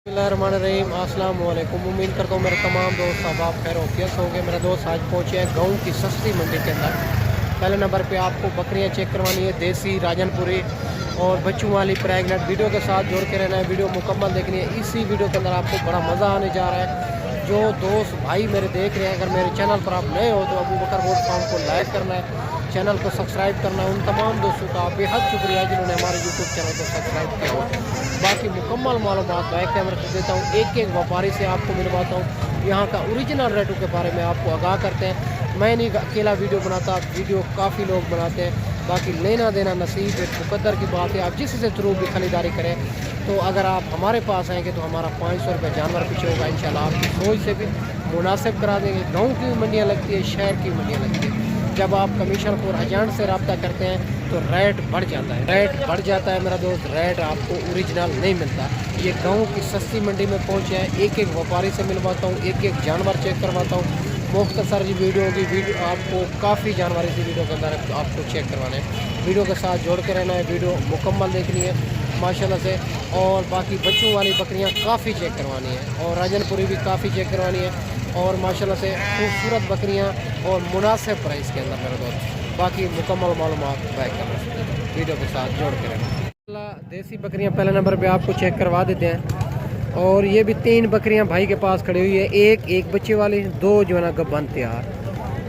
बिस्मिल्लाहिर्रहमानिर्रहीम। अस्सलाम वालेकुम। उम्मीद करता हूँ मेरे तमाम दोस्त अब खैर वफियत होंगे। मेरा दोस्त आज पहुँचे हैं गाँव की सस्ती मंडी के अंदर। पहले नंबर पे आपको बकरियाँ चेक करवानी है, देसी राजनपुरी और बच्चों वाली प्रेगनेंट। वीडियो के साथ जोड़ के रहना है, वीडियो मुकम्मल देखनी है। इसी वीडियो के अंदर आपको बड़ा मज़ा आने जा रहा है। जो दोस्त भाई मेरे देख रहे हैं, अगर मेरे चैनल पर आप नए हो तो अबू बकर गोट फार्म को लाइक करना है, चैनल को सब्सक्राइब करना है। उन तमाम दोस्तों का बेहद शुक्रिया जिन्होंने हमारे यूट्यूब चैनल को सब्सक्राइब किया हो। बाकी मुकम्मल मालूमात बैक कैमरे से देता हूँ, एक एक व्यापारी से आपको मिलवाता हूँ, यहाँ का ओरिजिनल रेटों के बारे में आपको आगाह करते हैं। मैं नहीं अकेला वीडियो बनाता, वीडियो काफ़ी लोग बनाते हैं। बाकी लेना देना नसीब एक मुकद्दर की बात है। आप जिस से थ्रू भी खरीदारी करें तो अगर आप हमारे पास आएंगे तो हमारा 500 रुपये जानवर पीछे होगा। इंशाल्लाह आपकी सोच से भी मुनासिब करा देंगे। गाँव की मंडियाँ लगती है, शहर की मंडियाँ लगती है। जब आप कमीशनपुर एजेंट से रब्ता करते हैं तो रेट बढ़ जाता है, रेट बढ़ जाता है मेरा दोस्त। रेट आपको ओरिजिनल नहीं मिलता। ये गांव की सस्ती मंडी में पहुंचे हैं, एक एक व्यापारी से मिलवाता हूं, एक एक जानवर चेक करवाता हूं। मुख्तसर जी वीडियो होगी, वीडियो आपको काफ़ी जानवर इसी वीडियो के अंदर आपको चेक करवाने हैं। वीडियो के साथ जोड़ के रहना है, वीडियो मुकम्मल देखनी है माशाल्लाह से। और बाकी बच्चों वाली बकरियाँ काफ़ी चेक करवानी है और राजनपुरी भी काफ़ी चेक करवानी है। और माशाल्लाह से खूबसूरत बकरियां और मुनासिब प्राइस के अंदर मेरे दोस्त। बाकी मुकम्मल मालूमात बैक करना, वीडियो के साथ जोड़ के रहना। देसी बकरियां पहले नंबर पे आपको चेक करवा देते हैं। और ये भी 3 बकरियां भाई के पास खड़ी हुई है, एक बच्चे वाली, 2 जो है ना गब्बन तैयार।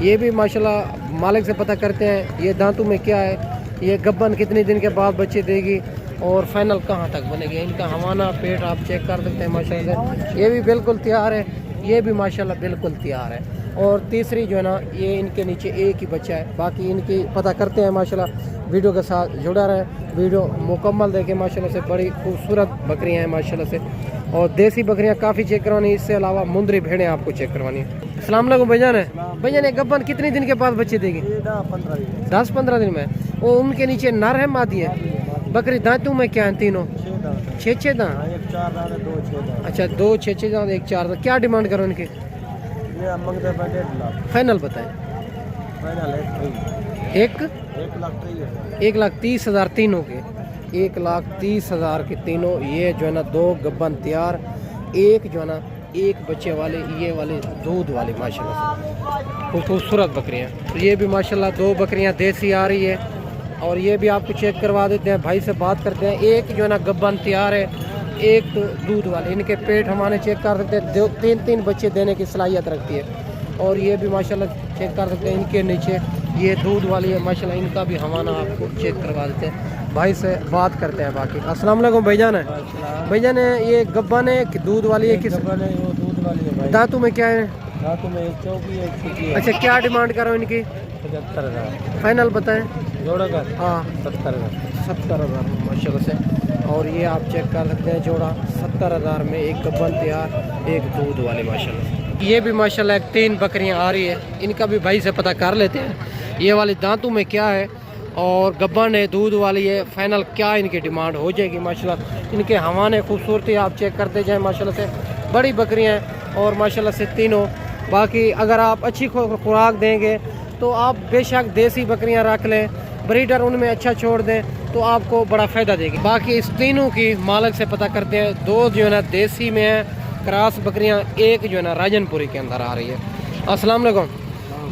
ये भी माशाल्लाह मालिक से पता करते हैं ये दांतों में क्या है, ये गब्बन कितने दिन के बाद बच्चे देगी और फाइनल कहाँ तक बनेगी। इनका हवाना पेट आप चेक कर सकते हैं माशाल्लाह से। ये भी बिल्कुल तैयार है, ये भी माशाल्लाह बिल्कुल तैयार है। और तीसरी जो है ना ये इनके नीचे एक ही बच्चा है। बाकी इनकी पता करते हैं माशाल्लाह, वीडियो के साथ जुड़ा रहे, वीडियो मुकम्मल देखें। माशाल्लाह से बड़ी खूबसूरत बकरियां हैं माशाल्लाह से। और देसी बकरियां काफ़ी चेक करवानी, इससे अलावा मुंदरी भेड़ें आपको चेक करवानी है। अस्सलाम वालेकुम भैजान है। भैजान ये गब्बन कितने दिन के बाद बच्चे देगी? 10-15 दिन में। वो उनके नीचे नर है मादी है? बकरी दांतों में क्या है? तीनों 6 दांत। अच्छा, 2 6 दांत, 1 4 दांत। क्या डिमांड करो इनकी? फाइनल बताएं। 1,30,000 तीनों के, 1,30,000 के तीनों। ये जो है ना 2 गब्बन तैयार, एक जो है ना एक बच्चे वाले, ये वाले दूध वाली माशाल्लाह से खूबसूरत बकरियाँ। तो ये भी माशाल्लाह 2 बकरियाँ देसी आ रही है। और ये भी आपको चेक करवा देते हैं, भाई से बात करते हैं। एक जो है ना गब्बन तैयार है, एक तो दूध वाले। इनके पेट हमारे चेक कर सकते हैं, 3 बच्चे देने की सलाहियत रखती है। और ये भी माशाल्लाह चेक कर सकते हैं, इनके नीचे ये दूध वाली है माशाल्लाह। इनका भी हवाना आपको चेक करवा देते हैं, भाई से बात करते हैं। बाकी अस्सलाम वालेकुम भैजान है। भैजान ये गब्बन है कि दूध वाली है? किस दांतों में क्या है? दांतों में एक चौकी है, एक छुट्टी है। अच्छा, क्या डिमांड करो इनकी? 75,000 फाइनल बताएं। जोड़ा का? हाँ 70,000 माशाल्लाह से। और ये आप चेक कर सकते हैं, जोड़ा 70,000 में, एक गब्बन तैयार, एक दूध वाले माशाल्लाह। ये भी माशाल्लाह 3 बकरियां आ रही है, इनका भी भाई से पता कर लेते हैं। ये वाली दांतों में क्या है और गब्बन है, दूध वाली है, फाइनल क्या इनकी डिमांड हो जाएगी माशाल्लाह। इनके हवाने खूबसूरती आप चेक करते जाएँ माशाल्लाह से। बड़ी बकरियाँ हैं और माशाल्लाह से तीनों। बाकी अगर आप अच्छी खुराक देंगे तो आप बेशक देसी बकरियां रख लें, ब्रीडर उनमें अच्छा छोड़ दें तो आपको बड़ा फ़ायदा देगी। बाकी इस तीनों की मालिक से पता करते हैं। 2 जो है ना देसी में है क्रॉस बकरियां, एक जो है ना राजनपुरी के अंदर आ रही है। अस्सलाम वालेकुम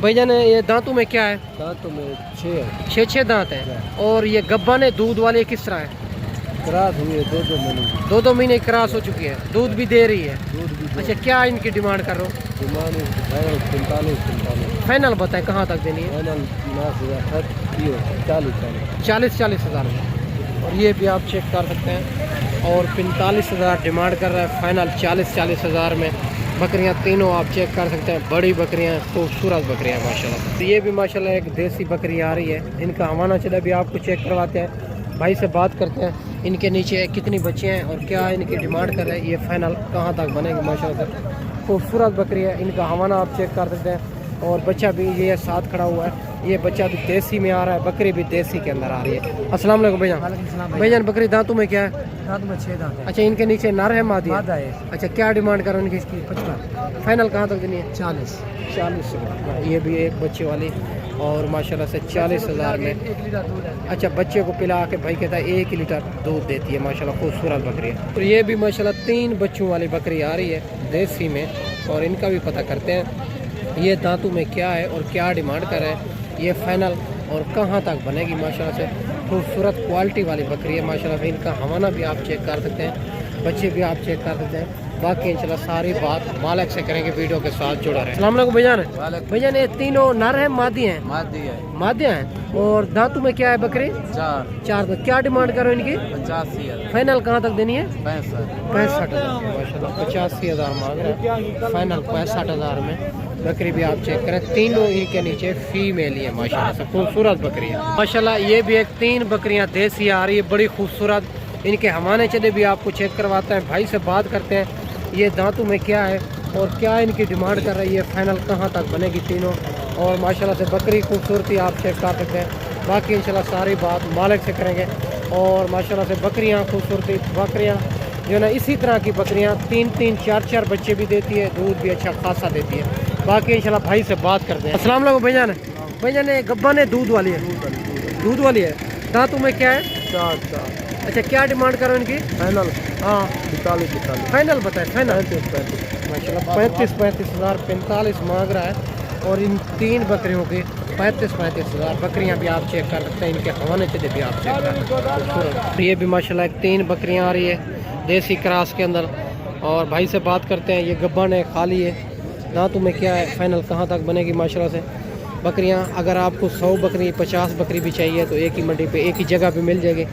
भैजान, ये दांतों में क्या है? दांतों में 6 है। 6 दांत है। और ये गब्बन है दूध वाली किस तरह है? क्रॉस हुई है 2 महीने। 2 महीने क्रॉस हो चुकी है, दूध भी दे रही है। दूध भी अच्छा, क्या इनकी डिमांड कर रहे हो? डिमांड 45,000 फाइनल बताएं कहाँ तक देनी है? फाइनल 40,000 40,000 में। और ये भी आप चेक कर सकते हैं। और 45,000 डिमांड कर रहा है, फाइनल 40,000 में। बकरियां तीनों आप चेक कर सकते हैं, बड़ी बकरियां, खूबसूरत बकरियां माशाल्लाह। तो ये भी माशाल्लाह एक देसी बकरी आ रही है, इनका हवाना चला भी आपको चेक करवाते हैं, भाई से बात करते हैं। इनके नीचे कितनी बच्चे हैं और क्या इनकी डिमांड कर रहे हैं, ये फाइनल कहाँ तक बनेगी माशाल्लाह से। खूबसूरत बकरी है, इनका हवाना आप चेक कर सकते हैं। और बच्चा भी ये साथ खड़ा हुआ है, ये बच्चा भी देसी में आ रहा है, बकरी भी देसी के अंदर आ रही है। अस्सलाम वालेकुम भैया। भैया बकरी दांतों में क्या है? दांतों में 6 दांत है। अच्छा, इनके नीचे नर है मादी है? है। अच्छा, क्या डिमांड करो इनकी? इसकी 55 फाइनल कहाँ तक देनी है? 40 40। ये भी एक बच्चे वाली और माशाल्लाह से 40,000 में। अच्छा, बच्चे को पिला के भाई कहता है 1 लीटर दूध देती है माशाल्लाह, खूबसूरत बकरी है। तो ये भी माशाल्लाह 3 बच्चों वाली बकरी आ रही है देसी में, और इनका भी पता करते हैं ये दांतों में क्या है और क्या डिमांड कर रहा है, ये फाइनल और कहाँ तक बनेगी। माशाल्लाह से खूबसूरत क्वालिटी वाली बकरी है माशाल्लाह से। इनका हवाना भी आप चेक कर सकते हैं, बच्चे भी आप चेक कर सकते हैं। बाकी इंशाल्लाह सारी बात मालिक से करेंगे, वीडियो के साथ जुड़ा रहे। अस्सलाम वालेकुम भैजान। भैजान ये तीनों नर हैं मादी हैं? मादी हैं। और दांतों में क्या है बकरी? चार। क्या डिमांड करो इनकी? 85,000। फाइनल कहाँ तक देनी है? 65,000 माशाल्लाह 85,000 मांग रहे हैं, फाइनल 65,000 में बकरी भी आप चेक करें। तीनों इनके नीचे फीमेल ही है माशाल्लाह से, खूबसूरत बकरी है माशाल्लाह। ये भी एक 3 बकरियां देसी आ रही है, बड़ी खूबसूरत। इनके हमारे चले भी आपको चेक करवाते हैं, भाई से बात करते हैं ये दांतों में क्या है और क्या इनकी डिमांड कर रही है, फाइनल कहाँ तक बनेगी तीनों। और माशाल्लाह से बकरी खूबसूरती आप चेक कर सकते हैं। बाकी इंशाल्लाह सारी बात मालिक से करेंगे। और माशाल्लाह से बकरियाँ खूबसूरती बकरियाँ जो है ना, इसी तरह की बकरियाँ 3-3, 4-4 बच्चे भी देती है, दूध भी अच्छा खासा देती है। बाकी इंशाल्लाह भाई से बात करते हैं। अस्सलाम वालेकुम भैजान। भैजान ये गब्बा ने दूध वाली है? दूध वाली है। दांतों में क्या है? 4। अच्छा, क्या डिमांड करो इनकी? फाइनल? हाँ 45,000। फाइनल बताए। फाइनल 35,000 माशाल्लाह 35,000 45 मांग रहा है। और इन 3 बकरियों की 35,000 बकरियां भी आप चेक कर सकते हैं, इनके हवाने से भी आप चेक कर सकते हैं। ये भी माशाल्लाह 3 बकरियां आ रही है देसी क्रॉस के अंदर। और भाई से बात करते हैं, ये गब्बन है, खाली है, दांतों में क्या है, फाइनल कहाँ तक बनेगी माशाल्लाह से। बकरियां अगर आपको 100 बकरी 50 बकरी भी चाहिए तो एक ही मंडी पे एक ही जगह पे मिल जाएगी।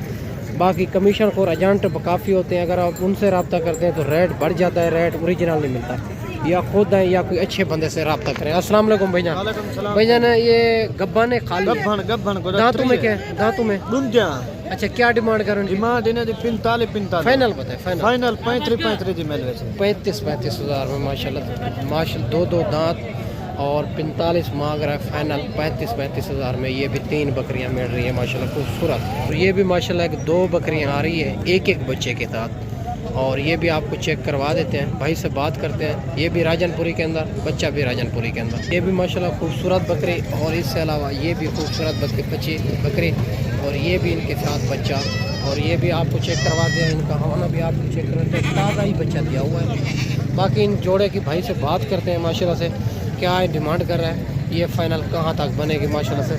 बाकी कमीशन और एजेंट काफ़ी होते हैं, अगर आप उनसे रब्ता करते हैं तो रेट बढ़ जाता है, रेट ओरिजिनल नहीं मिलता। या खुद आए या कोई अच्छे बंदे से रब्ता करें। अस्सलाम वालेकुम भैजान। भैजान ये गब्बन है, खाली गब्बन दांतों में क्या है? दांतों में अच्छा, क्या डिमांड करो? डिमांड इन्हें 45,000। फाइनल बताए। फाइनल 35,000 जी मिल रहे 35,000 में माशाल्लाह 2 दांत और 45 मांग रहा है। फाइनल 35,000 में ये भी 3 बकरियां मिल रही है माशाल्लाह, खूबसूरत। और ये भी माशाल्लाह 2 बकरियां आ रही है एक बच्चे के साथ। और ये भी आपको चेक करवा देते हैं, भाई से बात करते हैं। ये भी राजनपुरी के अंदर, बच्चा भी राजनपुरी के अंदर। ये भी माशाल्लाह खूबसूरत बकरी। और इससे अलावा ये भी खूबसूरत बकरी और ये भी इनके साथ बच्चा। और ये भी आपको चेक करवाते हैं, इनका हवाना भी आपको चेक करते हैं, ताज़ा ही बच्चा दिया हुआ है। बाकी इन जोड़े की भाई से बात करते हैं माशाल्लाह से, क्या है डिमांड कर रहा है, ये फाइनल कहाँ तक बनेगी माशाल्लाह से।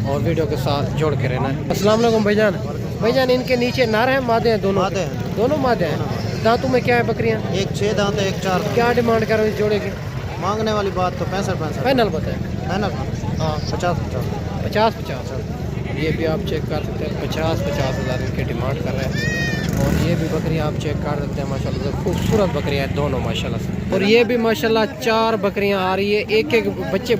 और वीडियो के साथ जोड़ के रहना है। अस्सलाम वालेकुम भैजान। भैजान इनके नीचे नर हैं मादे हैं? दोनों मादे हैं। दोनों मादे हैं। दांतों में क्या है बकरियाँ? एक 6 दांत है, एक 4। क्या डिमांड करो इस जोड़े की? मांगने वाली बात तो 65,000। फाइनल बताए। फाइनल हाँ 50,000। ये भी आप चेक कर सकते हैं, 50,000 इनके डिमांड कर रहे हैं। और ये भी बकरी आप चेक कर सकते हैं माशाल्लाह से, खूबसूरत बकरियाँ हैं दोनों माशाल्लाह से। और ये भी माशाल्लाह 4 बकरियाँ आ रही है, एक बच्चे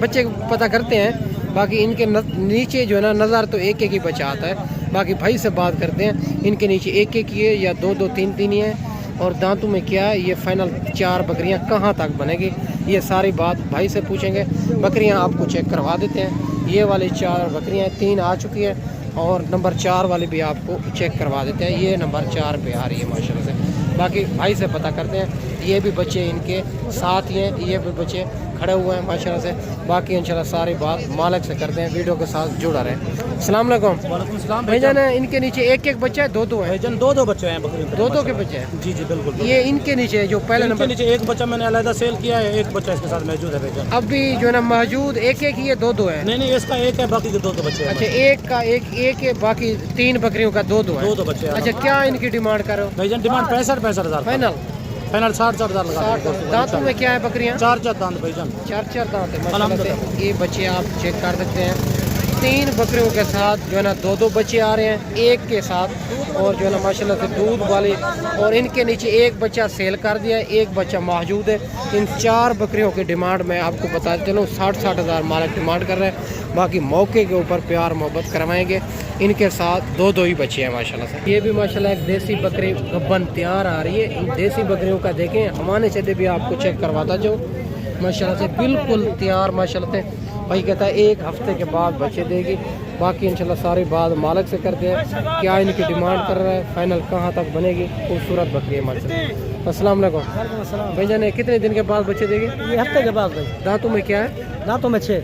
पता करते हैं। बाकी इनके नीचे जो है ना नज़र तो एक ही बच्चा आता है। बाकी भाई से बात करते हैं, इनके नीचे एक ही है या 2-2 3-3 ही है। और दांतों में क्या है, ये फाइनल 4 बकरियां कहाँ तक बनेगी, ये सारी बात भाई से पूछेंगे। बकरियां आपको चेक करवा देते हैं। ये वाली 4 बकरियां 3 आ चुकी है और नंबर 4 वाली भी आपको चेक करवा देते हैं, ये नंबर 4 पे आ रही है माशाल्लाह से। बाकी भाई से पता करते हैं, ये भी बच्चे इनके साथ ही हैं, ये भी बच्चे खड़े हुए हैं माशाल्लाह से। बाकी इंशाल्लाह सारी बात मालिक से करते हैं, वीडियो के साथ जुड़ा रहे। अस्सलाम वालेकुम। वालेकुम सलाम भाईजान इनके नीचे एक बच्चा है? 2-2 है भाईजान? 2 बच्चे हैं बकरी। 2 के बच्चे हैं? जी बिल्कुल। ये इनके नीचे जो पहले नंबर नीचे एक बच्चा मैंने अलग सेल किया है, एक बच्चा इसके साथ मौजूद है भाईजान। अभी जो है ना मौजूद एक ही है? 2 है? नहीं इसका एक है, बाकी के 2 बच्चे हैं। अच्छा, एक का एक है, बाकी 3 बकरियों का 2 है? 2 बच्चे हैं। अच्छा, क्या इनकी डिमांड करो? भाईजान डिमांड 65,000। फाइनल 60,000 लगा। दांतों में क्या है बकरियां? 4 दांत भाईजान। 4 दांत है माशाल्लाह से। ये बच्चे आप चेक कर सकते हैं, 3 बकरियों के साथ जो है ना 2 बच्चे आ रहे हैं एक के साथ। और जो है ना माशाल्लाह से दूध वाले। और इनके नीचे एक बच्चा सेल कर दिया है, एक बच्चा मौजूद है। इन 4 बकरियों की डिमांड मैं आपको बता चलूँ 60,000 मालिक डिमांड कर रहे हैं। बाकी मौके के ऊपर प्यार मोहब्बत करवाएंगे। इनके साथ 2 ही बच्चे हैं माशाल्लाह से। ये भी माशाल्लाह एक देसी बकरी गब्बन तैयार आ रही है। इन देसी बकरियों का देखें, हमारे से भी आपको चेक करवाता जो माशाल्लाह से बिल्कुल तैयार माशाल्लाह से। भाई कहता है 1 हफ्ते के बाद बच्चे देगी। बाकी इंशाल्लाह सारी बात मालिक से करते हैं, क्या इनकी डिमांड कर रहा है, फाइनल कहाँ तक बनेगी। खूबसूरत बकरी है माशाल्लाह। अस्सलाम वालेकुम वालेकुम। भैया ने कितने दिन के बाद बच्चे देगी? ये हफ्ते के बाद भाई। दांतों में क्या है? दांतों में 6।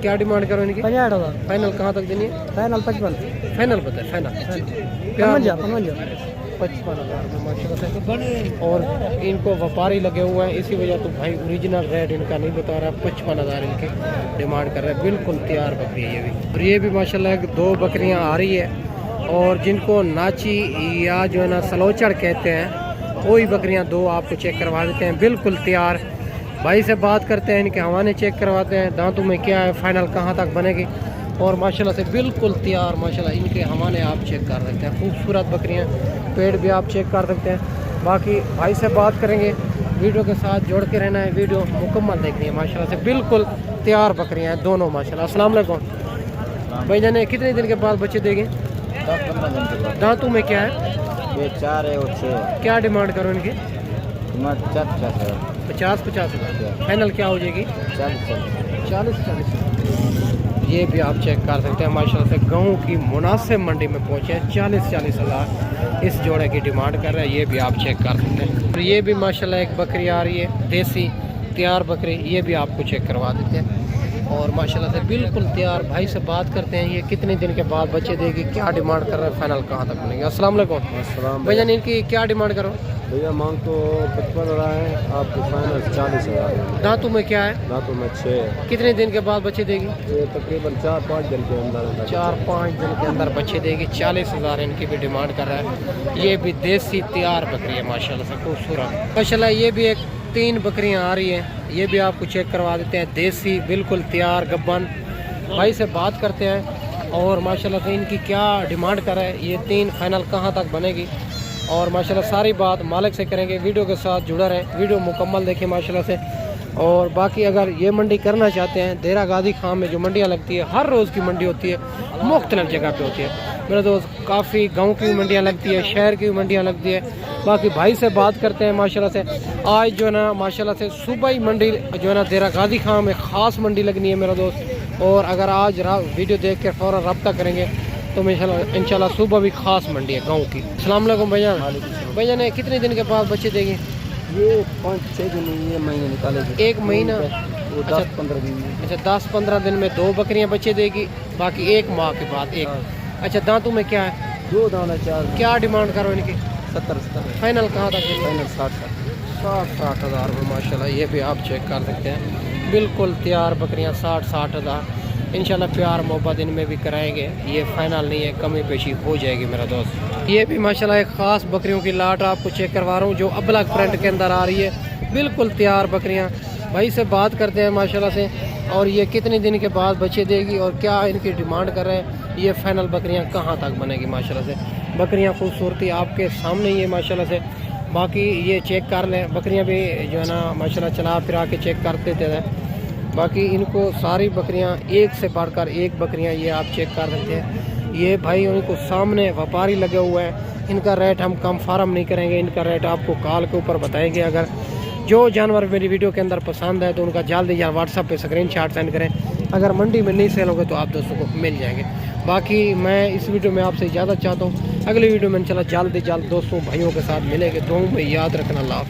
क्या डिमांड करो इनकी? 65,000। फाइनल कहाँ तक देनी है? फाइनल 55। फाइनल बताए फाइनल 55। 55,000 में माशाल्लाह से। और इनको व्यापारी लगे हुए हैं, इसी वजह तो भाई ओरिजिनल रेट इनका नहीं बता रहा। 55,000 इनके डिमांड कर रहे हैं। बिल्कुल तैयार बकरी है ये भी। और ये भी माशाल्लाह 2 बकरियां आ रही है, और जिनको नाची या जो है ना सलोचड़ कहते हैं वही बकरियां 2 आपको चेक करवा देते हैं। बिल्कुल तैयार। भाई से बात करते हैं, इनके हवाने चेक करवाते हैं, दांतों में क्या है, फाइनल कहाँ तक बनेगी। और माशाल्लाह से बिल्कुल तैयार माशाल्लाह इनके हवाने आप चेक कर सकते हैं। खूबसूरत बकरियां, पेड़ भी आप चेक कर सकते हैं। बाकी भाई से बात करेंगे, वीडियो के साथ जोड़ के रहना है, वीडियो मुकम्मल देखनी है। माशाल्लाह से बिल्कुल तैयार बकरियां हैं दोनों माशाल्लाह। अस्सलाम वालेकुम भाई जाने कितने दिन के बाद बच्चे देंगे? 10-15 दिन के बाद। दांतों में क्या है? ये 4 है और 6 है। क्या डिमांड करो इनकी? 50-50। फाइनल क्या हो जाएगी? 40। ये भी आप चेक कर सकते हैं माशाल्लाह से। गाँव की मुनासिब मंडी में पहुँचे हैं। 40 हज़ार इस जोड़े की डिमांड कर रहे हैं। ये भी आप चेक कर सकते हैं। और ये भी माशाल्लाह एक बकरी आ रही है देसी तैयार बकरी, ये भी आपको चेक करवा देते हैं। और माशाल्लाह से बिल्कुल तैयार। भाई से बात करते हैं, ये कितने दिन के बाद बच्चे देगी, क्या डिमांड कर रहे हैं, फाइनल कहाँ तक बनेगी? अस्सलाम वालेकुम भैया इनकी क्या डिमांड करो? भैया मांग तो 55 रहा है, आपको फाइनल 40,000। दांतों में क्या है? दांतों में 6 है। कितने दिन के बाद बच्चे देगी? ये तकरीबन 4-5 दिन के अंदर 4-5 दिन के अंदर बच्चे देगी। 40,000 इनकी भी डिमांड कर रहा है। ये भी देसी तैयार बकरी है माशाल्लाह से, खूबसूरत माशाल्लाह। ये भी एक 3 बकरियां आ रही हैं, ये भी आपको चेक करवा देते हैं। देसी बिल्कुल तैयार गब्बन। भाई से बात करते हैं और माशाल्लाह से इनकी क्या डिमांड कर रहा है, ये 3 फाइनल कहाँ तक बनेगी। और माशाल्लाह सारी बात मालिक से करेंगे। वीडियो के साथ जुड़ा रहें, वीडियो मुकम्मल देखें माशाल्लाह से। और बाकी अगर ये मंडी करना चाहते हैं, देरा गाजी खां में जो मंडियाँ लगती है, हर रोज़ की मंडी होती है, मुख्तलिफ जगह पे होती है मेरे दोस्त। काफ़ी गांव की भी मंडियाँ लगती है, शहर की भी मंडियाँ लगती है। बाकी भाई से बात करते हैं माशाल्लाह से। आज जो है ना माशाल्लाह से सुबह ही मंडी जो है ना देरा गाजी खां में ख़ास मंडी लगनी है मेरा दोस्त। और अगर आज वीडियो देख के फ़ौरन रब्ता करेंगे तो इंशाल्लाह सुबह भी ख़ास मंडी है गाँव की। अस्सलाम वालेकुम भैया। भैया ने कितने दिन के बाद बच्चे देंगे? ये 5-6 दिन, ये महीने निकालेगी। 1 महीना। 10-15 दिन में। अच्छा 10-15 दिन में 2 बकरियां बच्चे देगी, बाकी 1 माह के बाद 1। अच्छा दांतों में क्या है? 2 दाना 4। क्या डिमांड करो इनकी? 70-70। फाइनल कहाँ तक? फाइनल 60 हज़ार में माशाल्लाह। ये भी आप चेक कर सकते हैं। बिल्कुल तैयार बकरियां 60 हज़ार। इंशाल्लाह प्यार मोहब्बत इनमें भी कराएंगे। ये फाइनल नहीं है, कमी पेशी हो जाएगी मेरा दोस्त। ये भी माशाल्लाह एक ख़ास बकरियों की लाट आपको चेक करवा रहा हूँ, जो अबलग प्रिंट के अंदर आ रही है। बिल्कुल तैयार बकरियाँ। भाई से बात करते हैं माशाल्लाह से। और ये कितने दिन के बाद बच्चे देगी और क्या इनकी डिमांड कर रहे हैं, ये फाइनल बकरियां कहाँ तक बनेगी माशाल्लाह से। बकरियां खूबसूरती आपके सामने ही है माशाल्लाह से। बाकी ये चेक कर लें, बकरियां भी जो है ना माशाल्लाह चला फिरा के चेक करते थे। बाकी इनको सारी बकरियां एक से बढ़कर एक बकरियां ये आप चेक कर सकते हैं। ये भाई उनको सामने व्यापारी लगे हुए हैं। इनका रेट हम कम फार्म नहीं करेंगे, इनका रेट आपको कॉल के ऊपर बताएंगे। अगर जो जानवर मेरी वीडियो के अंदर पसंद है तो उनका जल्दी या व्हाट्सएप पे स्क्रीनशॉट सेंड करें। अगर मंडी में नहीं सेल होंगे तो आप दोस्तों को मिल जाएंगे। बाकी मैं इस वीडियो में आपसे इजाज़त चाहता हूँ। अगली वीडियो में इंशाल्लाह जल्द दोस्तों भाइयों के साथ मिलेंगे। दुआओं में याद रखना। अल्लाह।